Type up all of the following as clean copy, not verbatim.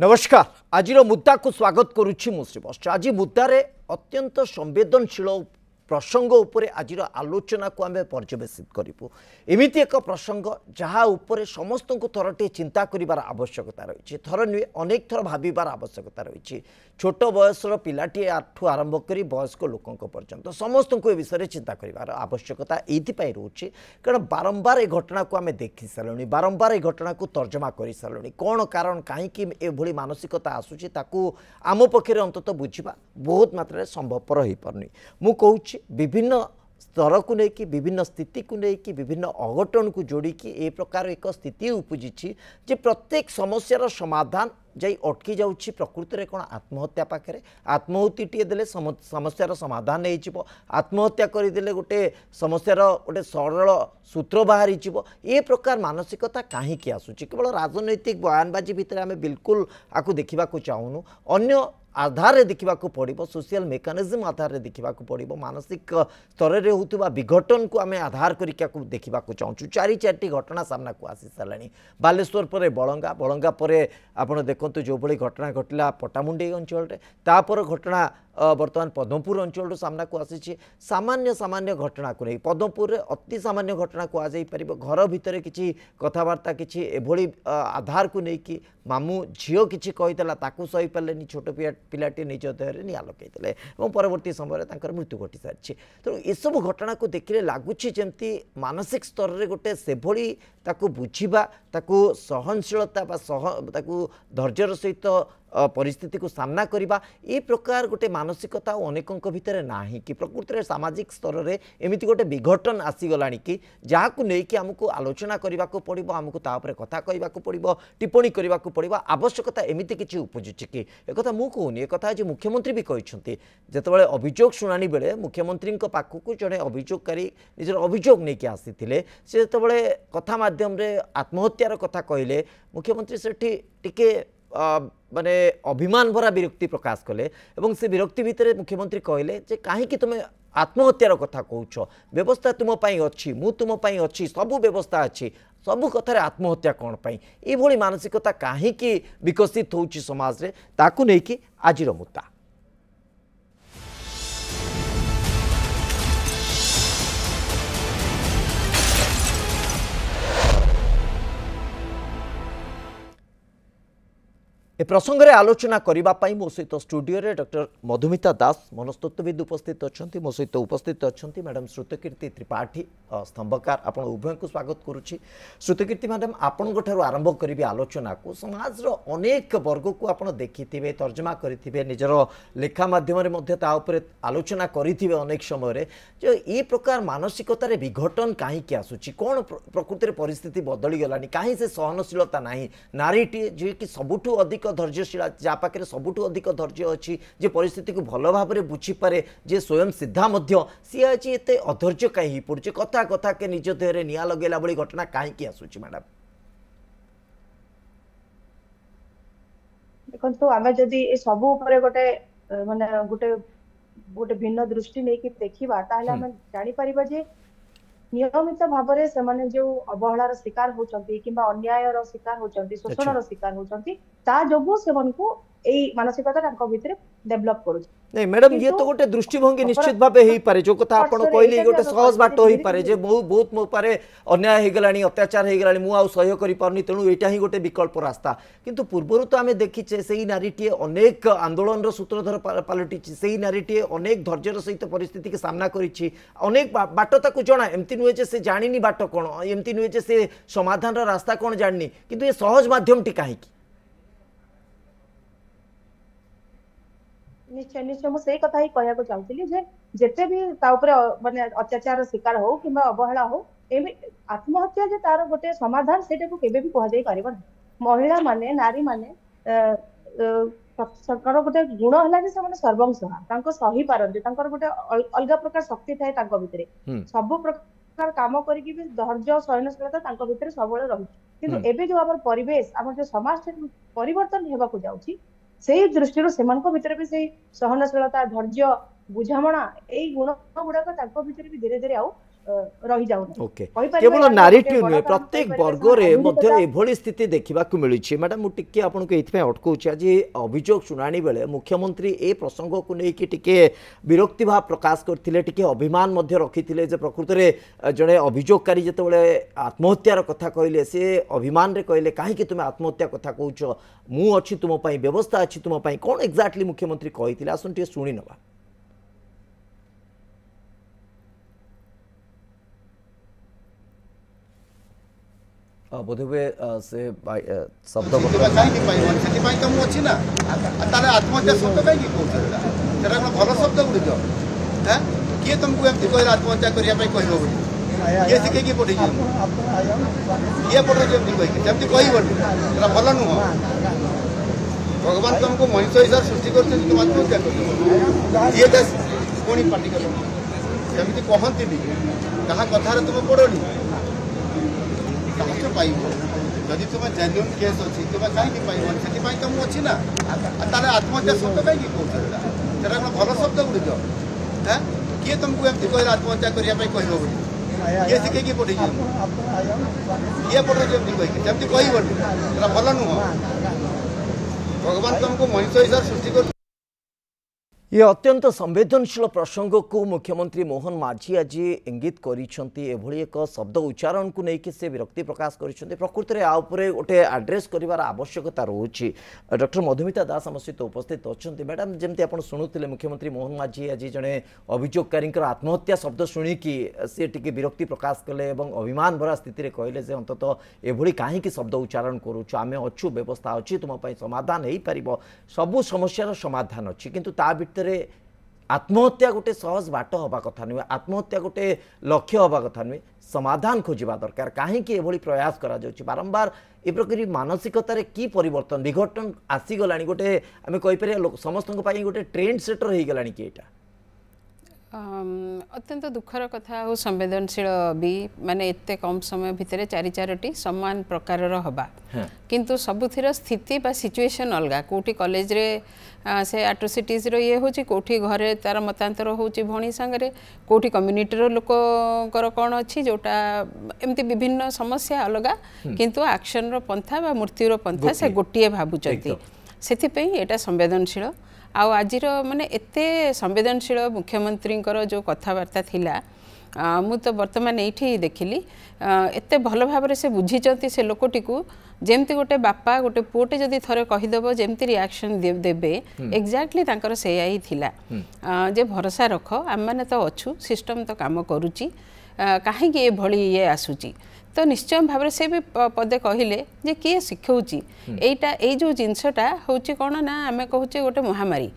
नमस्कार आज मुद्दा को स्वागत करुच्ची मुश्रीबस आज मुद्दारे अत्यंत संवेदनशील प्रसंग उपरे आज आलोचना को आम पर्यवेसित करूँ एमती एक प्रसंग जहाँ उपरे समस्त को थरटे चिंता करार आवश्यकता रही थर नुहे अनेक थर भावार आवश्यकता रही छोट बयसर पिलाटी ठू आरंभ कर वयस्क लोकों पर्यंत समस्त को ए विषय चिंता करार आवश्यकता ये रोचे कारण बारंबार ए घटना को आम देखी सारूँ बारंबार ए घटना को तर्जमा कर सारूँ कौन कारण कहीं मानसिकता आसूची आम पक्षे अंतत बुझा बहुत मात्रा संभवपर हो पारनी मु कहूँ विभिन्न स्तर को लेकिन विभिन्न स्थिति को लेकिन विभिन्न अघटन को जोड़िकी ए प्रकार एक स्थिति उपजी जे प्रत्येक समस्यार समाधान जाई अटकी जाऊँगी प्रकृति में कौन आत्महत्या पाखे आत्महुति टी देले समस्यार समाधान नहीं आत्महत्या करदे गोटे समस्यार गोटे सरल सूत्र बाहरी ए प्रकार मानसिकता कहीं आसूची केवल राजनैतिक बयानबाजी भितर आम बिल्कुल आपको देखा चाहूनु अन्य आधार देखा पड़ो सोशल मेकानिज्म आधार देखा पड़ो मानसिक स्तर में होता विघटन को आम आधार करके देखा चाहूँ चारि घटना सामना को आसी सारा बालेश्वर पर बलंगा बलंगा पर आप देखु जो भाई घटना घटला पटामुंडे अंचल तापर घटना बर्तमान पद्मपुर अंचल सामना को आसी सामान्य सामान्य घटना को नहीं पद्मपुर में अति सामान्य घटना को आजापर घर भितर किसी कथबार्ता किसी एभली आधार को लेकिन मामू झील किसी कहीदेला सही पारे छोट पिलाटी निज देह निआ लगे परवर्ती समय मृत्यु घटी सारी तेणु एसबू घटना को देखिले लगुच जमती मानसिक स्तर में गोटे से बुझा सहनशीलता धैर्यर सहित परिस्थिति को सामना करवा ए प्रकार गोटे मानसिकता अनेकों भितर ना कि प्रकृति में सामाजिक स्तर में एमती गोटे विघटन आसीगला कि जहाँ को लेकिन आमको आलोचना करने को पड़ो आमको कथा कहवा पड़ो टिप्पणी करने को पड़ो आवश्यकता एमती किसी उपजुची कि एक मुझे कहूनी एक आज मुख्यमंत्री भी कहते जितेबाला अभियोग शुणाणी बेले मुख्यमंत्री पाखक जड़े अभियोगकारी निजर अभियोग नहीं आसी से जो कथा मध्यम आत्महत्यार कथा कहले मुख्यमंत्री से माने अभिमान भरा विरक्ति प्रकाश कले एवं से विरक्ति भितर मुख्यमंत्री कहले जे कहीं तुम आत्महत्यार कथा कहूछ व्यवस्था तुम अच्छी मु तुम अच्छी सबू व्यवस्था अच्छी सबू कथार आत्महत्या कौन पाई ये मानसिकता कहीं विकसित होउची समाज रे ताकू नेकी आजिर मुद्दा ए प्रसंग में आलोचना करने मो सहित स्टूडियो रे डॉक्टर मधुमिता दास मनस्तत्वविद उपस्थित अच्छा मो सहित उपस्थित अच्छा मैडम श्रुतकीर्ति त्रिपाठी स्तंभकार आप उभय को स्वागत करुच्ची श्रुतकीर्ति मैडम आपण आरंभ करी आलोचना को समाज अनेक वर्ग को आप देखि तर्जमा करेंगे निजर लेखा मध्यम आलोचना करेंगे अनेक समय जो ये प्रकार मानसिकतार विघटन कहीं आसूची कौन प्रकृति परिस्थिति बदली गलानी कहीं से सहनशीलता नहीं नारीटी जी कि सबुठू अधिक धैर्यशीला जहाँ पाखे सबुठू अधिक धैर्य अच्छी जे परिस्थिति को भल भाव में बुझीपे जे स्वयं सिद्धा सी आज एत अधैर्य कहीं पड़े कथा कथा के निज देह निआ लगेला बड़ी घटना कहीं आसूची मैडम देखो आम जदि सब गोटे माने गोटे गोटे भिन्न दृष्टि नहीं देखा ताहले आम जानी परिबा जे नियमित भाव में जो अवहेलार शिकार होचंती किंबा अन्यायर शिकार होचंती शोषणर शिकार होचंती ता जोगु से मानसिकता भितर डेवलप करूछ नहीं मैडम ये तो गोटे दृष्टिभंगी निश्चित भाव हो पारे जो कथा आप कहले गोटे सहज बाट हो पारे जे बहुत मो पारे अन्याय हो गलानी अत्याचार हो गलानी मु आ सहयोग करि पारनी तेणु एटा ही गोटे विकल्प रास्ता किंतु पूर्वरु तो आमे देखिचे सेही नारीटी अनेक आंदोलन सूत्रधर पलटिछि सेही नारीटी अनेक धैर्यर सहित परिस्थिति के सामना करिछि अनेक बाट ताकू जना एमती नुहे जे से जानिनी बाट कोन एमती नुहे जे से समाधान रास्ता कोन जानिनी किंतु ये सहज माध्यम टी काहे निश्चय निश्चय मुझे कथा ही कहया चाहूली जेते भी माने अत्याचार शिकार हो कि अवहेला हो आत्महत्या जे तार गोटे समाधान सेटा को केबे भी कहा जाई परिबन महिला माने नारी माने सरकार गोटे गुण है जे से सर्वंसहा तांको सही पारंती तांकर गोटे अलग प्रकार शक्ति थाए तांको भितरे सब प्रकार काम करिकि भी धैर्य सहनशीलता तांको भितरे सबले रही किंतु एबे जो हमर परिवेश हमर जो समाज परिवर्तन हेबा को जाउची से दृष्टि भीतर भी से सहनशीलता धैर्य बुझामणा यही गुण गुड़ाक भीतर भी धीरे धीरे आउ रही जाउ ओके केवल नारेटिव नुहे प्रत्येक वर्ग रे मध्य एभली स्थिति देखा मिलूची मैडम मु टिके आपनको एथि अटकाउची आज अभियोग शुणाणी बेले मुख्यमंत्री ए प्रसंग को लेकिन टिके विरक्ति भाव प्रकाश करथिले टिके अभिमान मध्य रखिथिले जे प्रकृत रे जड़े अभियोगकारी जेतेबेले आत्महत्यार कथा कहले से अभिमान रे कहले काहे कि तुम आत्महत्या कथा कहउछ मु अछि तुम पई व्यवस्था अछि तुम पई कोन एक्जाक्टली मुख्यमंत्री कहिथिले आसन टिके सुनी नबा बोधवे से शब्द कहीं तो मुझे ना आत्महत्या शब्द कहीं कौन भल शब्द गुड़िक किए तुमको एमती कह आत्महत्या करने कह किए शिखे पठे किए पठे एमती कह भल नुह भगवान तुमको मनुष्य हिसाब सृष्टि कर तुम आत्महत्या कर पुणी पार्टी करमती कहती क्या कथार तुम पड़ोनी कहीं पाइब जदि तुम जेन्युइन केस अच्छी तुम कहीं पाइबन से तो मुझे ना आत्महत्या शब्द कहीं कौन भल शब्द गुड़िक किए तुमको एमती कह आत्महत्या करने कह किए शिखे पठे किए पठे एमती कह भल नुह भगवान तुमको मनुष्य हिसाब सृष्टि कर ये अत्यंत संवेदनशील प्रसंग को मुख्यमंत्री मोहन माझी आज इंगित करिसेंती एभली एक शब्द उच्चारण को लेकिन से विरक्ति प्रकाश करिसेंती प्रकृत में आ उपरे गोटे एड्रेस करिवार आवश्यकता रोची डॉक्टर मधुमिता दास आम सहित उपस्थित अच्छा मैडम जमती आप शुणुते मुख्यमंत्री मोहन माझी आज जड़े अभियोगकारी आत्महत्या शब्द शुणिकी सी टी विरक्ति प्रकाश कले अभिमान भरा स्थित कहले अंतत एभली कहीं शब्द उच्चारण करुचु आम अच्छु व्यवस्था अच्छी तुम समाधान हो पार सबू समस्यार समाधान अच्छी किंतु ता भितर आत्महत्या गोटे सहज बाट हवा कथा नुहे आत्महत्या गोटे लक्ष्य हवा कथा नुहे समाधान खोजा दरकार कहीं प्रयास करा जाउछि बारंबार ए प्रकार मानसिकतार की परिवर्तन विघटन आसीगला गोटे आम कहीपर समस्त गोटे ट्रेंड सेटर हो गला कि यहाँ अत्यंत दुखर कथा और संवेदनशील भी माने एते कम समय भितर चारि चारोटी समान प्रकार हवा किंतु सबुथिर स्थिति बा सिचुएशन अलगा कोठी कॉलेज रे से एट्रोसिटीज रो ये होची कोठी घरे तार मतांतर होची भणी संगरे कोठी कम्युनिटी रो लोक कर कोन अछि जोटा एमती विभिन्न समस्या अलगा किंतु एक्शन रो पंथा बा मृत्यु रो पंथा से गोटिए भाबुचंती सेथि पई एटा संवेदनशील आउ आजिर माने एते संवेदनशील मुख्यमंत्री जो कथबार्ता थिला मु तो वर्तमान ये देखिली एते भल भाव से बुझीचंती से लोकटी को जेमती गोटे बापा गोटे पुओटे जदि थरे कहीदेव जेमती रिएक्शन देबे एक्जाक्टली तांकर सेया ही थिला जे भरोसा रख आम मैंने तो अच्छु सिस्टम तो काम करुची कहीं ये भली ये आसुची तो निश्चय भाव से भी पदे कहले जे किए शिखौची एटा ए जो जिनसटा होची कोन ना आमे कहूचे गोटे महामारी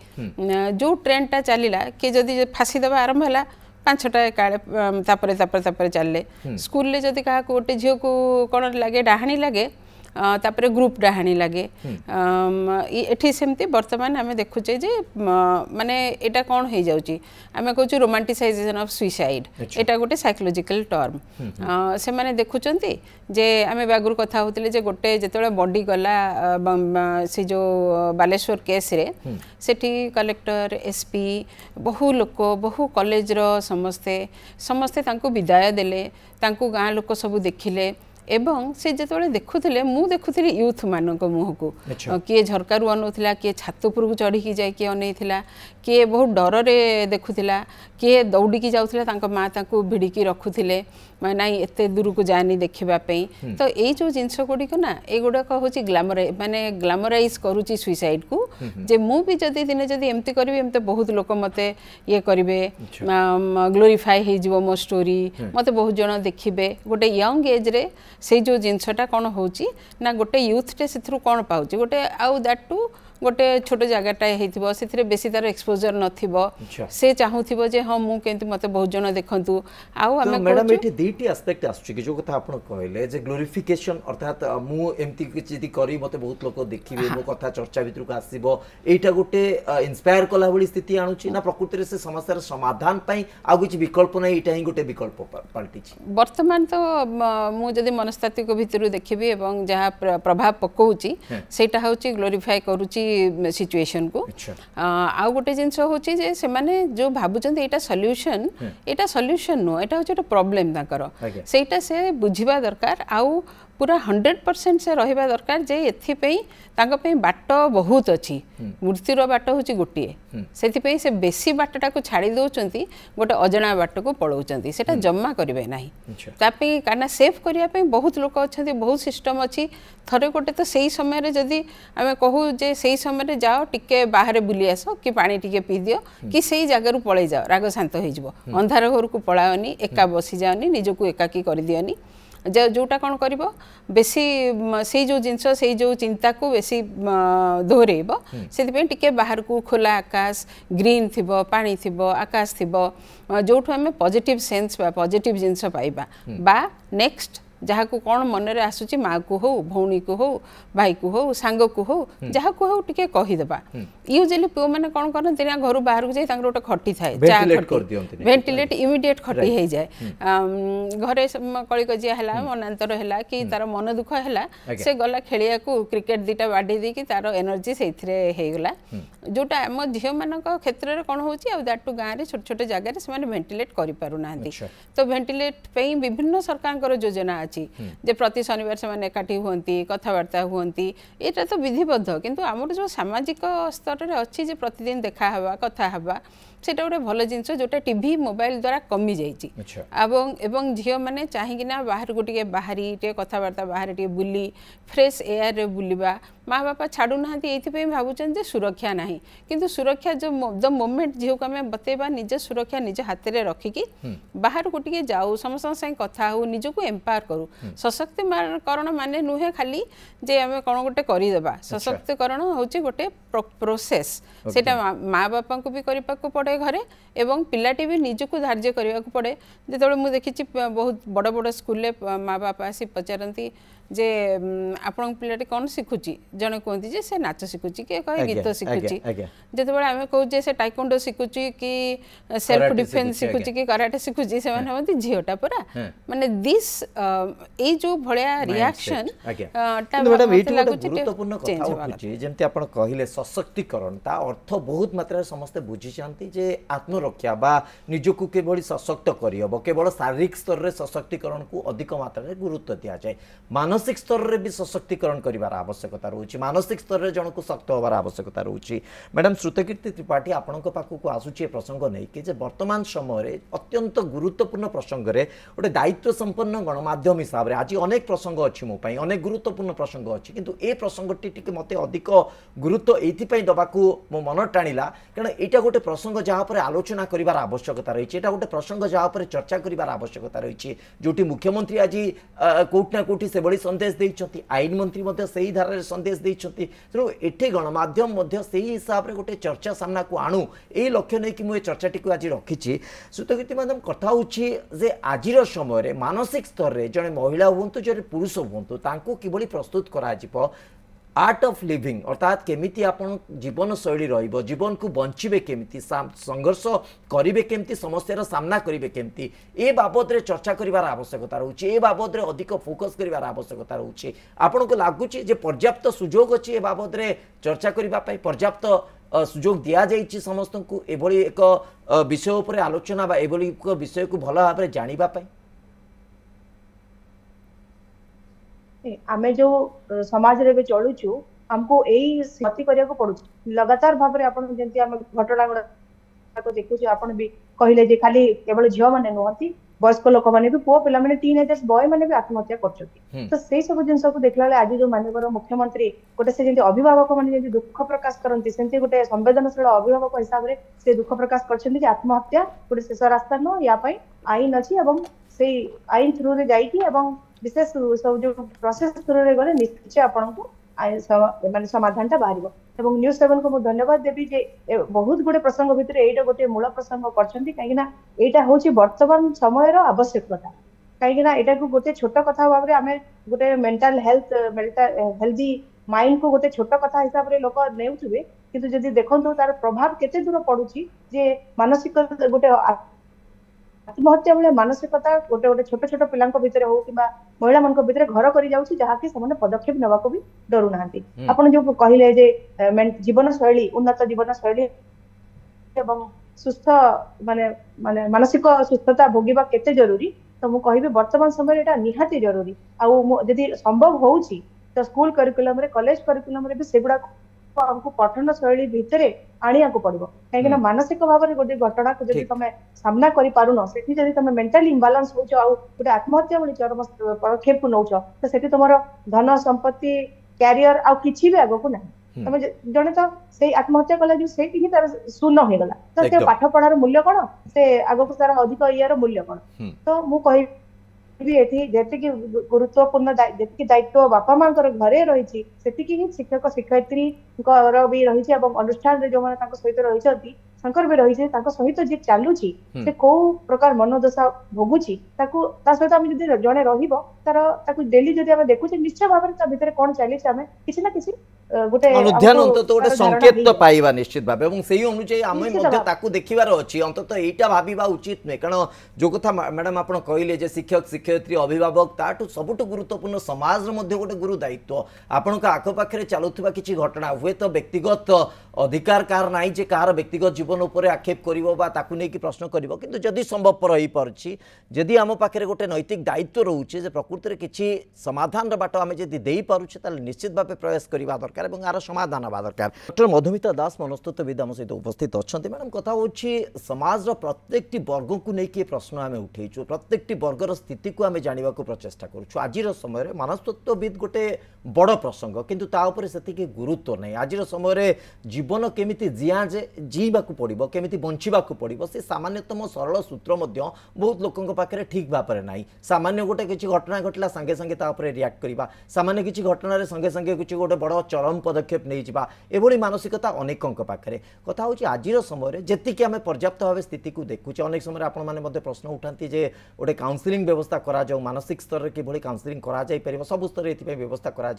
जो ट्रेंडटा चलिला कि जदि फांसी देवा आरंभ है 5टा काले चलले स्कूल ले जदि क्या गोटे झील को कौन लगे डाहाणी लगे तापरे ग्रुप डाहाणी लगे एठी सेमती वर्तमान आमे देखुचे जे माने एटा कोन हो जाउची आमे कहूछु रोमांटिसाइजेशन ऑफ सुसाइड एटा गोटे साइकोलॉजिकल टर्म से माने देखुचंती जे आमे बागुर कथा होतिले जे गोटे जेतेबेले बॉडी गला से जो बालेश्वर केस रे सेठी कलेक्टर एसपी बहु लोक बहु कॉलेज रो समस्ते तांको विदाय देले तांको गाँ लोक सब देखिले एवं से जिते देखुले मु देखुली यूथ मान मुह को किए झरकार अनौला किए छात उपरକୁ चढ़ी जाए किए अनैला किए बहुत डर रे देखुला किए दौड़ी जाऊला माँ भिड़िकी रखुले नाई एत दूर को जानी देखापी तो ये जो जिनस गुड़िक ना युड़ाक हूँ माने ग्लामराइज करुच्ची सुइसाइड को जे मु भी जदि दिने जदि एमती करी एमती बहुत लोक मते ये करेंगे ग्लोरीफाई हो मो स्टोरी मते बहुत जन देखिए गोटे यंग एज रे से जो जिनसटा कौन हो ना गोटे यूथ टे से कौन पाँच गोटे आउ दैट टू गोटे छोट जगटा हो बेसी तार एक्सपोजर नथिबो से चाहूथिबो जे हाँ मु केंति मते बहुत जन देखंतु आउ हमें मैडम एठी दीटी एस्पेक्ट आछी कि जो कथा आपण कहले जे ग्लोरिफिकेशन अर्थात मु एमती किछि यदि करी मते बहुत लोक देखिबे मो कथा चर्चा भितर को आसीबो एटा गोटे इंस्पायर कला भली स्थिति आनुची ना प्रकृति रे से समस्यार समाधान पई आ किछि विकल्प नै एटा ही गोटे विकल्प पलटी छि वर्तमान तो मु जदि मनस्तात्विक भितर देखिबी एवं जहा प्रभाव पकोउची सेटा होची ग्लोरीफाई करूची सिचुएशन को आउ गोटे जिनस होची जे से माने जो भाबुचंती एटा सॉल्यूशन नो एटा होची प्रॉब्लम ताकर सेटा से बुझिबा दरकार आउ पूरा 100% से रहिबा दरकार जे एथिपई तांको पे बाट बहुत अच्छी मृत्युर बाट होची गोटिए सेथिपई से बेसी बाटटा को छाड़ी दउचंती गोटे अजणा बाट को पळौचंती सेटा जम्मा करिवे नाही तापे काना सेफ करिया पे बहुत लोक अछंती बहुत सिस्टम अछि थरे गोटे तो सही समय रे जदी आमे कहू जे सही समय रे जाओ टिके बाहर बुली आसो कि पानी टिके पी दियो कि सही जगह रु पळै जाओ राग शांत होई जबो अंधार घर को पळाओनी एका बसी जाओनी निजको एकाकी कर दियोनी जोटा कौन कर बेसी से जो जिनस से जो चिंता को बेसी दोहरेब से टिके बाहर को खोला आकाश ग्रीन थिबो पानी थिबो आकाश थिबो जोठु हमें पॉजिटिव सेंस बा पॉजिटिव जिनस पाइबा बा नेक्स्ट जहाँ को कौन मन रे आसुची माँ को हो भौणी को हो भाई को हो सांग को हो जहाँ को हो टिके कहीदेबा यूजुअली पु मैंने कौन करते ना घर बाहर को जाए गोटे खटी थाए वेंटिलेट इमिडिएट खटी हो जाए घरे कली कजिया है मनांतर है कि तार मन दुख है से गला खेलिया को क्रिकेट दीटा बाड़ी दी तार एनर्जी से गला जोटा आम झील मान क्षेत्र में कौन होटू गाँव में छोट छोट जगह से वेंटिलेट करें तो वेंटिलेट विभिन्न सरकार योजना जे प्रति शनिवार से एकाठी हुंती कथबार्ता हुंती एटा तो विधिबद्ध किंतु आमर जो सामाजिक स्तर रे अच्छी जे प्रतिदिन देखा हवा कथा हवा सेटा गोटे भल जिनस जोटा टीवी मोबाइल द्वारा कमी जाइए एवं झील मैंने चाहिए बाहर को टे बाहरी टे कथबार्ता बाहर टे बुली फ्रेश एयर रे बुलिबा माँ बापा छाड़ू ना ये भावुन जे सुरक्षा ना किंतु सुरक्षा जो द मोमेंट झील को आम बतेबा निज सुरक्षा निज हाथ में रखिकी बाहर को टे जाऊ समस्त संगे कथा हो निजको एम्पावर करूँ सशक्तिकरण माने नुहे खाली जे आम कौन गोटे करदेबा सशक्तिकरण होची गोटे प्रोसेस सेटा माँ बापा को भी करने को पड़े घरे एवं पिलाटी भी निजको धार्य करने को पड़े जो मुझे देखी बहुत बड़ बड़ स्कूल माँ बापा आसी पचारती जे आपण पिलाटी कौन शिखुची जने कहती जे से नाच शिखुची कि कहे गीत शिखुची जो आम कहूँ से टाइकोंडो शिखुची कि सेल्फ डिफेन्स शिखुची कि कराटे शिखुची से माने झीटा परा माने दिस ए जो भलिया रिएक्शन गुरुत्वपूर्ण कथा उठुची जेमति आपण कहिले सशक्तिकरण ता अर्थ बहुत मात्रा समस्त बुझी जानती जे आत्मरक्षा बा निजको केवल सशक्त करी हबो केवल शारीरिक स्तर रे सशक्तिकरण को अधिक मात्रा रे गुरुत्व दिया जाए मानसिक स्तर रे भी सशक्तिकरण करिवार आवश्यकता रहउची मानसिक स्तर रे जणको शक्त होबार आवश्यकता रहउची मैडम श्रुतकीर्ति त्रिपाठी आपणको पाखको आसुची प्रसंग नै कि जे वर्तमान समय रे अत्यंत गुरुत्वपूर्ण प्रसंग रे ओटे दायित्व संपन्न गणमाध्यम हिसाब रे आज अनेक प्रसंग अछि मो पई अनेक गुरुत्वपूर्ण प्रसंग अछि किंतु ए प्रसंगटी टिके मते अधिक गुरुत्व एथि पई दबाकू मो मन टाणिला कारण एटा गोटे प्रसंग जहाँ पर आलोचना करिवार आवश्यकता रही एटा गोटे प्रसंग जहाँ पर चर्चा करिवार आवश्यकता रही जोटी मुख्यमंत्री आज कोट ना कोठी से बड़ी संदेश देइछथि आईन मंत्री मध्य सही धारा रे संदेश देइछथि तेणु एठे गणमाध्यम मध्य सही हिसाब रे गोटे चर्चा सामना को आणु ए लक्ष्य नै कि मु ए चर्चाटी को आज रखिछि श्रुतकीर्ति मैडम कथा होछि जे आजिर समय रे मानसिक स्तर रे जने महिला हुंतु जने पुरुष हुंतु तांको किबळी प्रस्तुत करा जिवो आर्ट ऑफ लिविंग अर्थात केमिति आपण जीवन शैली रहिबो जीवन को बंचिबे केमिति संघर्ष करिवे केमिति समस्यार सामना करिवे केमिति ए बाबद रे चर्चा करिवार आवश्यकता रहउची ए बाबद रे अधिक फोकस करिवार आवश्यकता रहउची आपण को लागुची जे पर्याप्त सुयोग अछि ए बाबद रे चर्चा करिबा पई पर्याप्त सुयोग दिया जाइछि समस्त को एभली एक विषय ऊपर आलोचना बा एभली एक विषय को भलो भाबरे जानिबा पई आमे जो समाज रे चलुचु हमको यही गति करिया को पड़ु लगातार भाव रे आपण जेंति हम घटना गुडा को देखु आपण भी कहिले जे खाली केवल झियो माने नहती वयस्क लोक माने भी पुओ पिला माने टीनेजर्स बॉय माने भी आत्महत्या करछथि तो सेही सब जिंस को देखला आज जो मानकर मुख्यमंत्री गोटे से जेंति अभिभावक माने जेंति दुख प्रकाश करंती सेंति गोटे संवेदनशील अभिभावक हिसाब रे से दुख प्रकाश करछथि जे आत्महत्या गोटे शेष रास्ता न या पई आईन अछि एवं से आईन थ्रू रे जाईकी एवं विशेष सब जो प्रोसेस थ्रू रे गले निश्चय आपन को माने समाधानटा बाहरिबो एवं न्यूज 7 को धन्यवाद देबी जे बहुत गुडे प्रसंग भितर एटा गोटे मूल प्रसंग करछंती काहेकिना एटा होची वर्तमान समय रो आवश्यकता काहेकिना एटा को गोटे छोट कथा भाबरे हमें गोटे मेंटल हेल्दी माइंड को गोटे छोट कथा हिसाब रे लोक नेउथबे किंतु जदी देखंतो तार प्रभाव केते दूर पडुची जे मानसिक गोटे आत्महत्या भाई मानसिकता गोटे गोटे छोट छोट पिला भितर हो कि महिला मान भितर घर कर जहाँकि से पदक्षेप नेबा को भी डरू ना आपन जो कहले जे जीवन शैली उन्नत जीवन शैली एवं सुस्थ माने माने मानसिक सुस्थता भोगिबा केते जरूरी तो मु कहबी वर्तमान समय एटा निहाती जरूरी आउ यदि संभव होउची तो स्कूल करिकुलम रे कॉलेज करिकुलम रे भी सेगुडा हमको पठन शैली भितर आनिया को पड़ो कहीं मानसिक भाव में गोटे घटना को जब तुम सामना कर पारुन से तुम मेंटली इम्बालांस हो गोटे आत्महत्या भाई चरम पदक्षेप को नौच तो से तुम धन संपत्ति कैरियर आ किसी भी आगक ना तुम जड़े तो से आत्महत्या कला जो से तार शून्य हो गला तो से पाठ पढ़ार मूल्य कौन से आगक तार अधिक यार मूल्य कौन तो मु कहि जी गुरुत्वपूर्ण जी दायित्व बापा माँ घरे रही ही शिक्षक शिक्षयित्री भी रही अनुष्ठान जो सहित रही भी रही सहित जी चलुची से कौ प्रकार मनोदशा भोगुची सहित आम जड़े रही डेली जब देखुचे निश्चय भाव में भितर कौन चली आम किसी ना किसी गोटे अनुध्यान अंतत गोटे संकेत तो पाइबा निश्चित भाव एवं से अनुଯାयी आम देखिबार अच्छी अंतत यहाँ भाविबा उचित नुहे कारण जो कथा मैडम आप कहले शिक्षक शिक्षयित्री अभिभावक ताठू सबुठ गुरुत्वपूर्ण समाज गोटे गुरु दायित्व आपण आखपाखे चलुवा किसी घटना हुए तो व्यक्तिगत अधिकार कार ना जे कार व्यक्तिगत जीवन उपर आक्षेप कर प्रश्न कर किंतु जदि संभवपर हो पार्ची जदि आम पाखे गोटे नैतिक दायित्व रोचे प्रकृति में किसी समाधान बाट आम जदि दे पारे निश्चित भाव प्रयास करवा दरकार यार समाधान हवा दरकार। डॉक्टर मधुमिता दास मनस्तत्वविद आम सहित उपस्थित अच्छा मैडम कथा हूँ समाज प्रत्येक वर्ग को लेकिन प्रश्न आम उठेचु प्रत्येक वर्गर स्थिति को आम जानवा प्रचेषा करुँ आज समय मनस्तत्वविद गोटे बड़ प्रसंग किंतु ताऊपर से गुरुत्व नहीं आज समय जीवन केमिति जीवा पड़ो केमिति बंचवा पड़ो से सामान्यतम सरल सूत्र बहुत लोकों पाखे ठीक भाव में ना सामान्य गोटे किसी घटना घटला संगे संगे रिएक्ट करवा सामान्य किसी घटना संगे संगे किसी गोटे बड़ चरम पदक्षेप नहीं जावा एभली मानसिकता अनेकों पाखे कथा हूँ आज समय जी आम पर्याप्त भाव स्थिति को देखुचे अनेक समय आपने प्रश्न उठाती जे गोटे काउंसिलिंग व्यवस्था करा मानसिक स्तर में किभली काउंसिलिंग करा सबु स्तर में व्यवस्था करा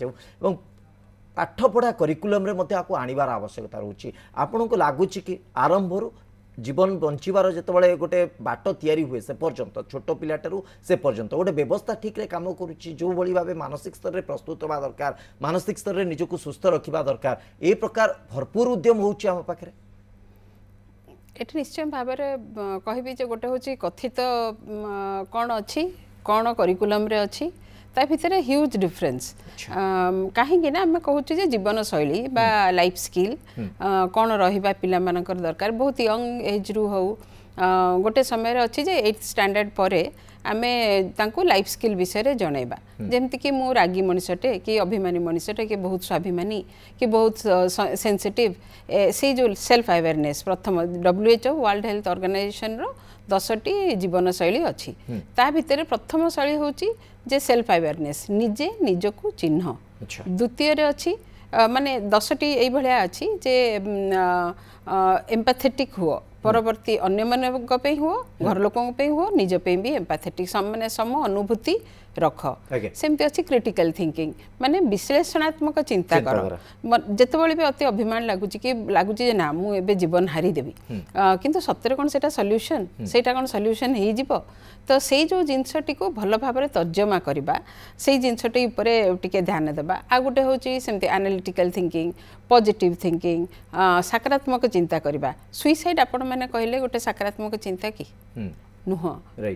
पाठपढ़ा करिकुलम रे आणवार आवश्यकता रोची आपन को लगुच कि आरंभ जीवन बंचार जिते गोटे बाट तैयारी हुए से पर्यंत छोट पिलाटू से पर्यंत गोटे व्यवस्था ठीक रे काम करुच्ची जो भली भाव मानसिक स्तर में प्रस्तुत हवा दरकार मानसिक स्तर में निजक सुस्थ रखा दरकार ए प्रकार भरपूर उद्यम होउची आम पाखे एट निश्चय भाव कहबी जे गोटे हूँ कथित कौन अच्छी कौन करिकुलम रे अच्छी ता भितर ह्यूज डिफरेन्स कहीं आम कहूँ जीवन शैली बा लाइफ स्किल कौन रहा पिला मानकर दरकार बहुत यंग एज रु हो गोटे समय अच्छी जे 8th स्टैंडर्ड पर आमे तांको लाइफ स्किल विषय जनइबा जेमती कि मु रागी मनीषटे कि अभिमानी मनीषटे कि बहुत स्वाभिमानी कि बहुत सेंसिटिव से जो सेल्फ अवेयरनेस प्रथम WHO वर्ल्ड हेल्थ ऑर्गेनाइजेशन रो 10टी जीवन शैली अच्छी ता भितर प्रथम शैली होची जे सेल्फ अवेयरनेस निजे निजको चिन्ह द्वितीय रे अच्छी माने 10टी एई भलिया अच्छी जे एम्पैथेटिक हुआ परवर्ती अन्य मानक पे हुआ घर लोकों पे हुआ निज पे भी एम्पैथेटिक माने सम अनुभूति रख सेमती अच्छी क्रिटिकल थिंकिंग माने विश्लेषणात्मक चिंता कर जितेबाला भी अति अभिमान लगुच कि लगुच ना मुझे जीवन हारी देवी किंतु सत्य कौन से सल्यूशन सेटा कौन सल्यूशन हो जीवो तो से जो जिनसटी को भल भाव तर्जमा करवा से जिनसटी टिके ध्यान देवा आ गोटे हूँ सेमती एनालिटिकल थिंकिंग पॉजिटिव थिंकिंग सकारात्मक चिंता करवा सुइसाइड आपण मैंने कहले गोटे सकारात्मक चिंता कि नुह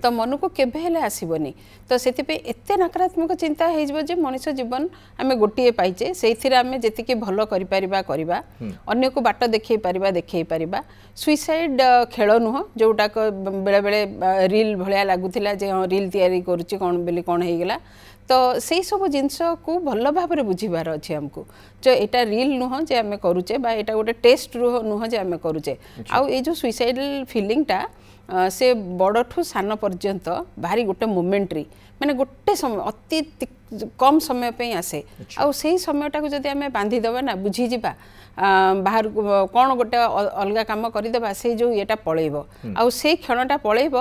तो मन को केबे हेले आसीबनी तो सेतिपे एते नकारात्मक चिंता हेजबो जे मनुष्य जीवन आमे गोटिए पाइचे सेथिरे आमे जेतिके भलो करि परिबा करबा अन्य को बाट देखै परिबा सुइसाइड खेल नुह जोटा को बेले बेले रील भलिया लागुथिला जे रील तैयारी करूची कोन बेली कोन हे गेला तो से सब जिनस को भल भाव में बुझीबार अच्छे आमको जो यहाँ रिल नुह जे आम करुचे बा एटा गोटे टेस्ट नुह जे आम करुचे आउ ये जो सुइसाइडल फिलिंगटा से बड़ठू सान पर्यंत भारी गोटे मोमेंटरी माने गोटे समय अति कम समय पे आसे आउ से समयटा को जदि आम बांधिदेवा ना बुझीजा बाहर कौन गोटे अलग कम करदेबा से जो येटा पलैब आउ से क्षणटा पलैब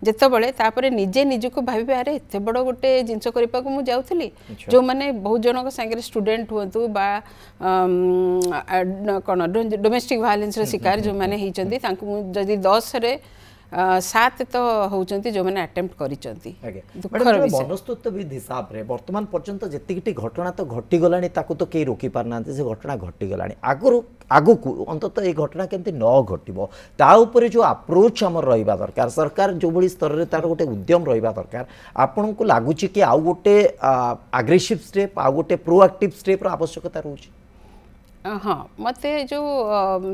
जितेबाला तापर निजे निजको भावे अरे एत बड़ गोटे जिनस करने को जाऊली जो मैंने बहुत जनक सांगे स्टूडेंट हूँ बा कौन डोमेस्टिक वायलेंस शिकार जो मैंने होती जदि 10 रे सात तो होउचंती जो माने अटेम्प्ट करिचंती दुखर मनस्तत्वविद हिसाब रे वर्तमान पर्यंत जेतिकिटी घटना तो घटी गलानी ताकू तो केही रोकी पारना से घटना घटी गलानी आगु को अंततः ये घटना केमती न घटिबो ता ऊपर जो अप्रोच हमर रहिबा दरकार सरकार जो बड़ी स्तर रे तार गोटे उद्यम रहिबा दरकार आपन को लागुची कि आउ गोटे एग्रेसिव स्टेप आउ गोटे प्रोएक्टिव स्टेप रो आवश्यकता रहउची हाँ मते जो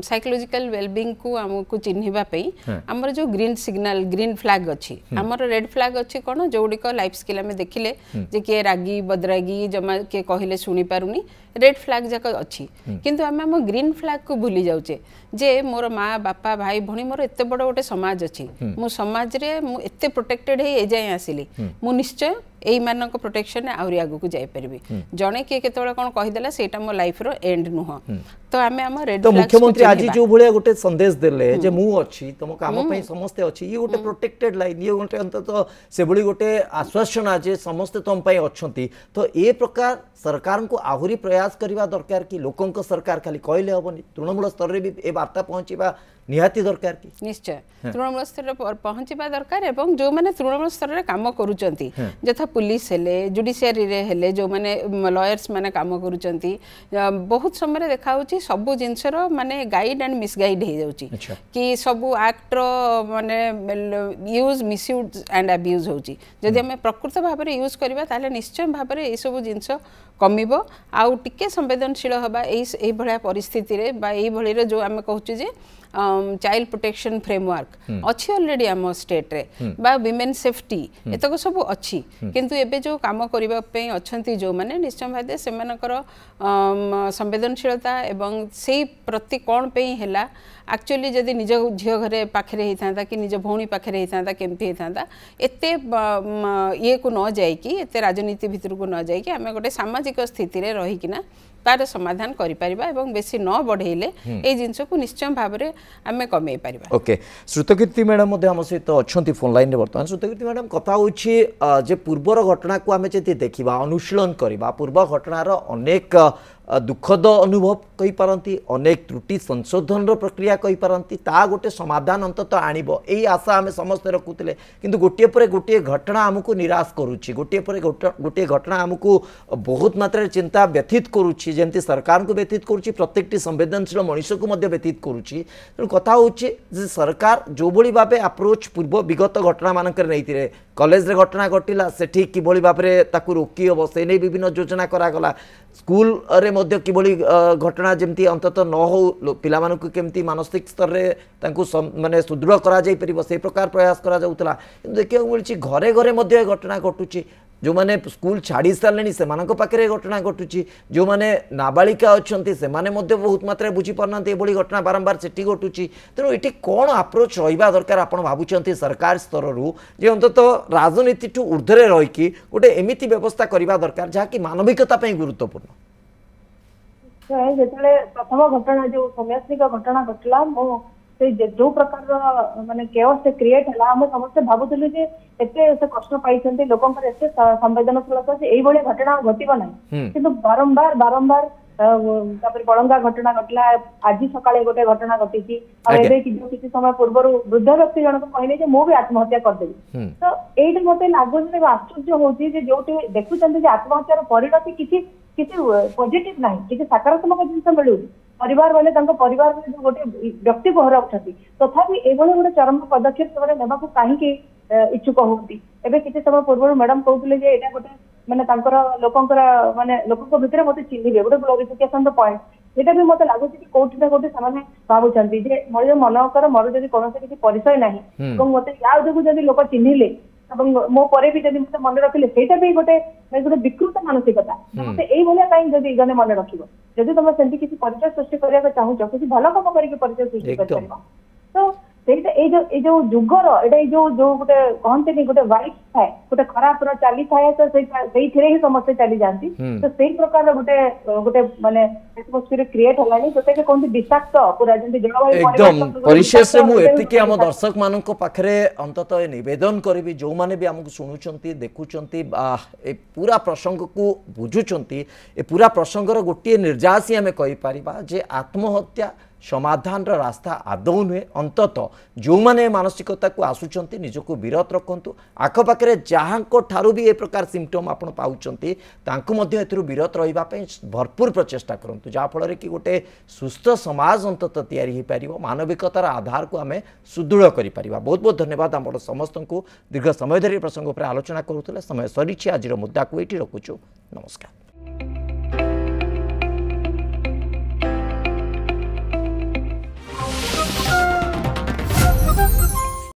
साइकोलॉजिकल वेलबींग को हमको चिन्हिबा पई हमर जो ग्रीन सिग्नल ग्रीन फ्लैग अच्छी हमर रेड फ्लैग अच्छी कोन जोडी को लाइफ स्किल में देखिले जे के रागी बदरागी जमा के कहिले सुनी पारुनी रेड फ्लैग जाक अच्छी किंतु हम ग्रीन फ्लैग को भूली जाउचे जे मोर माँ बापा भाई भणी मोर एते बड़ गोटे समाज अच्छी मु समाज रे मु एते प्रोटेक्टेड हे ए जाय आसिली मु निश्चय एई मानक प्रोटेक्शन आउरी आगु को जाय परबी जणे के केतोळे कोन कहि देला सेटा मो लाइफ रो एंड नुह तो आमे हम रेड तो मुख्यमंत्री आज जो भले गोटे संदेश देले जे मु अछि तुम काम पई समस्त अछि ये गोटे प्रोटेक्टेड लाइन ये गोटे अंतत से बड़ी गोटे आश्वासन जे समस्त तुम पई अछंती तो ए प्रकार सरकार को आहुरी प्रयास करबा दरकार कि लोकन को सरकार खाली कहले हबनी तृणमूल स्तर रे भी ए वार्ता पहुंचीबा निहाती दरकार की निश्चय तृणमूल स्तर पहुंचीबा दरकार एवं जो माने तृणमूल स्तर रे काम करूचंती जथा पुलिस हेले जुडिशियरी रे हेले जो माने लॉयर्स माने काम करूचंती बहुत समय देखा होची सब जिनसर माने गाइड एंड मिसगाइड हे जाउची कि सब एक्ट रो माने यूज मिसयूज एंड अब्यूज होची जदि हम प्रकृत भाव रे यूज करबा ताले निश्चय भाव रे ए सब जिंस कमिबो आउ टिके संवेदनशील हबा एई भलिया परिस्थिति रे बा एई भली रे जो हम कहूची जे चाइल्ड प्रोटेक्शन फ्रेमवर्क अच्छी ऑलरेडी आम स्टेट रे बा विमेन सेफ्टी एतक सब अच्छी किंतु एबे जो काम करबा पे अछंती जो माने निश्चय भादे सेमानकर संवेदनशीलता एवं सेई प्रति कोन पे हैला एक्चुअली जदि निज झियो घरे पाखरे होता कि निज भौणी पाखरे होता केमती होता एते ये को न जाए कि एते राजनीति भितर को न जाए कि आम गोटे सामाजिक स्थिति रे रही किना तार समाधान करि परिबा एवं बेसी न बढ़ेले ए जिंस को निश्चय भाव में आम कमे परिबा ओके श्रुतकीर्ति मैडम मध्ये हम सहित अछंती फोन लाइन रे वर्तमान श्रुतकीर्ति मैडम कथा होछि जे पूर्वर घटना को आमे जति देखिबा अनुशीलन करिबा पूर्व घटनार अनेक दुखद अनुभव कहि पारंती अनेक त्रुटि संशोधन प्रक्रिया कहि पारंती ता गोटे समाधान अंततः आनिबो एई आशा आमे समस्त रखुतले किंतु गोटे परे गोटे घटना हमकु निराश करूछि गोटे परे गोटे घटना हमकु बहुत मात्रा चिंता व्यथित करूछि जेंति सरकार को व्यथित करूछि प्रत्येकटी संवेदनशील मनुष्य को मध्ये व्यथित करूछि तेणु कथा होछि जे सरकार जो बळी भाबे अप्रोच पूर्व विगत घटना मानकर नैतिरे कॉलेज रे घटना घटिला सेठी किबळी भाबे ताकू रोकी हबो से नै विभिन्न योजना करा गला स्कूल रे मध्य किबळी घटना जेमती अंतत न हो पिला मानकु केमती मानसिक स्तर रे तांकु माने सुदृढ़ करा जाई परिबो से प्रकार प्रयास करा जाउतला किंतु देखियो मिलछि घरे घरे मध्य घटना घटुछि जो माने स्कूल छाड़ी सारे से पाखे घटना घटुची जो माने नाबालिका अच्छा से माने मध्य बहुत मात्रा बुझी पारना ये घटना बारंबार से घटुची तेणु ये कौन अप्रोच रहा दरकार आप भावुं सरकार स्तर रू जे अंतत राजनीति ठू ऊर्धरे रहीकि गोटे एमती व्यवस्था करने दरकार जहाँकि मानविकता गुरुत्वपूर्ण जो प्रथम घटना जो सौम्यात्मिक घटना घटला जो प्रकार माने केओस से क्रिएट हला हम समस्त भाबुतलु जे एते से कष्ट पाइछन्ते लोकंकर एते संवेदनशीलता से एई भले घटना घटिबो नाही किंतु बारंबार बारंबार तापर बळंगा घटना घटला आज सकाळे गोटे घटना घटिची आ एबे किछि समय पूर्व वृद्ध व्यक्ति जनक कहले जे मो भी आत्महत्या कर देबी तो एइट मते लागो जे आश्चर्य होची जे जोटी देखुचन्ते जे आत्महत्यार परिणति किछि पॉजिटिव नाही किछि सकारात्मक जिंस मिलु परिवार वाले परिवार में जो गोटे व्यक्ति को हराउछथि तथापि एभले गोटे चरम पदक्षेप से नेबाकू काहीकि इच्छुक होती एबे किछि समय पूर्व मैडम कहउतले जे एटा गोटे माने तांकर लोकंकर माने लोकक भितर मते चिन्हिबे गोटे ग्लोरिफिकेशन पॉइंट एटा भी मते लागुछि कि कोठी ना कोठी सामान्य भाबुछन्ति जे मोर मनकर मोर जदि कोनोसे किछि परिचय नाही ଏବଂ मते या जदि जदि लोक चिन्हिले ଏବଂ मो परे भी जदि मते मन रखिले सेटा भी गोटे गोटे विकृत मानसिकता मते एई भलिया काई जदि जने मन रखिबो जदि तुम सेंति किछि परिचय सृष्टि करिया चाहूछ किछि भलो काम करिके परिचय सृष्टि कर परबा तो सेटा ए जो जुगर एटा जो जो गोटे कहंते नि गोटे वाइट थाए गोटे खराब पूरा चाली थाए तो सेई थिरे ही समस्या चली जानती तो सेई प्रकार गोटे गोटे माने एटमॉस्फियर क्रिएट हलानी जोते के कोनती विषाक्त पूरा जंती जलवायु एकदम परिशेष से मु एतिके हम दर्शक मानन को पाखरे अंतत निवेदन करबी जो माने भी हमकु सुनुचंती देखुचंती ए पूरा प्रसंग को बुझुचंती ए पूरा प्रसंगर गोटे निर्जासी हमें कहि परिबा जे आत्महत्या समाधान रास्ता आदौ नुहे अंतत जो माने मानसिकता को आसुचंती निजको विरत रखंतु आखपाखे जहाँ ठारू भी ए प्रकार सिम्पटम आपण पाउचंती तांको मध्ये एथुरु विरत रहिबा पई भरपूर प्रचेष्टा करंतु जा फल कि गोटे सुस्थ समाज अंतत तैयारी हो पार मानविकतार आधार को आम सुदृढ़ कर बहुत बहुत धन्यवाद आम समस्त को दीर्घ समय धरी प्रसंग पर आलोचना करूले समय सरी आज मुद्दा को ये रखुचु नमस्कार।